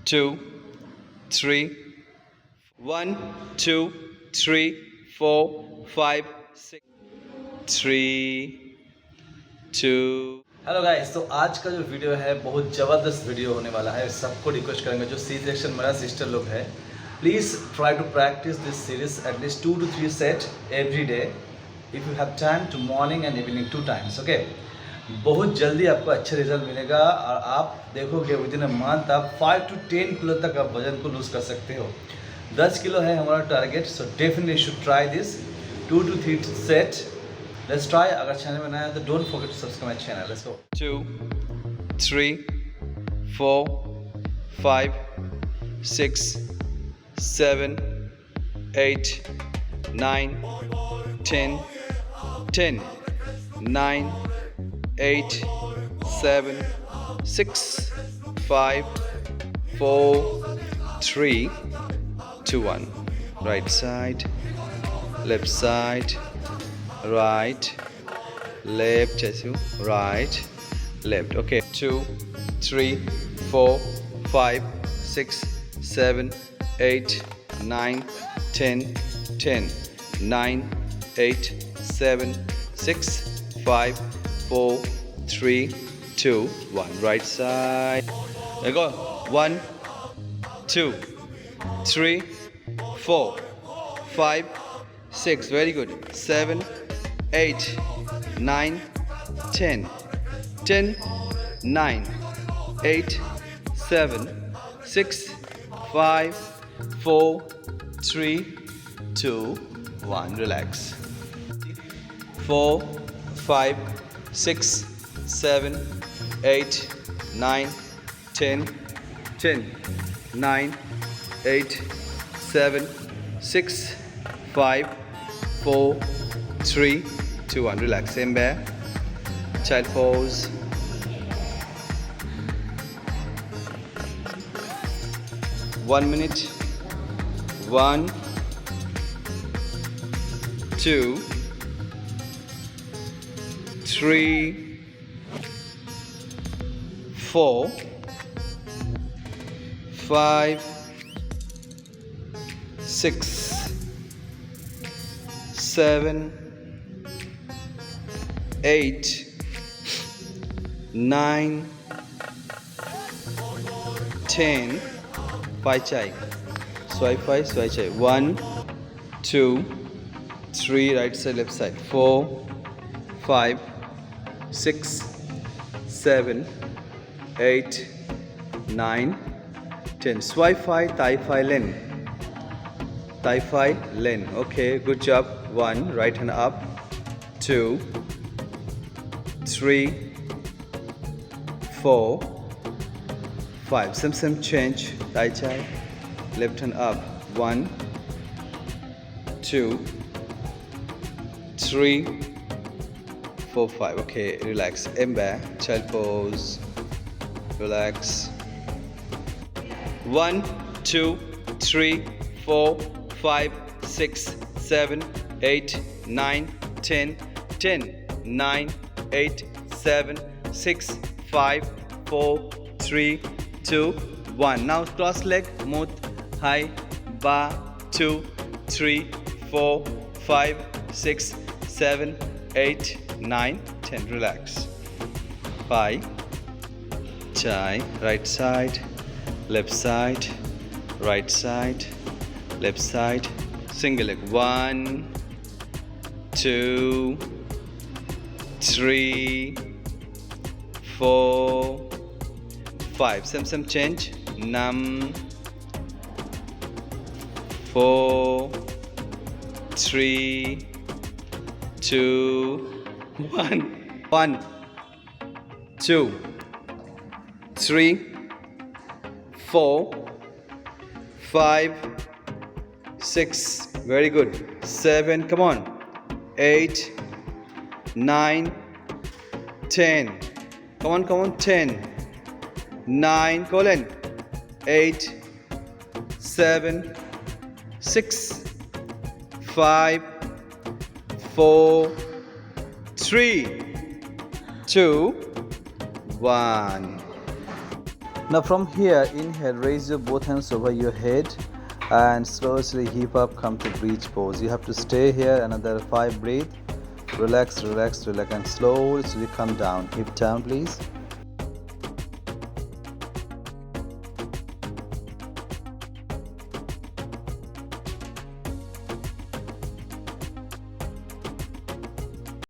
2, 3, 1, 2, 3, 4, 5, 6, 3, 2. Hello guys, तो आज का जो वीडियो है बहुत ज़बरदस्त वीडियो होने वाला है। सबको रिक्वेस्ट करेंगे जो सी सेक्शन मेरा सिस्टर लोग है, please try to practice this series at least 2 to 3 set every day if you have time to morning and evening 2 times। Okay, बहुत जल्दी आपको अच्छा रिजल्ट मिलेगा और आप देखोगे विद इन अ मंथ आप 5 to 10 किलो तक आप वजन को लूज़ कर सकते हो। 10 किलो है हमारा target, so definitely should try this 2 to 3 set. Let's try. अगर चैनल में नया है तो don't forget to subscribe my channel. Let's go. 2, 3, 4, 5, 6, 7, 8, 9, 10, 10, 9, 8, 7, 6, 5, 4, 3, 2, 1. Right side, left side, right, left, as you right, left. Okay, 2, 3, 4, 5, 6, 7, 8, 9, 10, 10, 9, 8, 7, 6, 5, 4, 3, 2, 1. Right side. There you go. 1, 2, 3, 4, 5, 6. Very good. 7, 8, 9, 10, 10, 9, 8, 7, 6, 5, 4, 3, 2, 1. Relax. 4, 5, 6, 7, 8, 9, 10, 10, 9, 8, 7, 6, 5, 4, 3, 2, 1. Relax. Same bear. Child pose. One minute. 1, 2, 3, 4, 5, 6, 7, 8, 9, 10. Pai chai. Swipe 5, swipe chai. 1, 2, 3, right side, left side. 4, 5, 6, 7, 8, 9, 10. Swipe 5, thigh 5, len. Thigh 5, len. Okay, good job. 1, right hand up. 2, 3, 4, 5. Same change. Tai chai. Left hand up. 1, 2, 3, 4, 5. Okay, relax. Ember. Child pose. Relax. 1, 2, 3, 4, 5, 6, 7, 8, 9, 10, 10, 9, 8, 7, 6, 5, 4, 3, 2, 1. Now cross leg, move high, ba, 2, 3, 4, 5, 6, 7, 8, 9, 10. Relax. 5, chai, right side, left side, right side, left side. Single leg. 1, 2, 3, 4, 5. Same change. Nam. 4, 3, 2, 1. 1, 2, 3, 4, 5, 6. Very good. 7. Come on. 8, 9, 10. Come on. 10, 9. Colon. 8, 7, 6, 5, 4, 3, 2, 1. Now from here, inhale, raise your both hands over your head and slowly hip up, come to bridge pose. You have to stay here another 5 breath. Relax, relax, relax, and slowly come down. Hip down, please.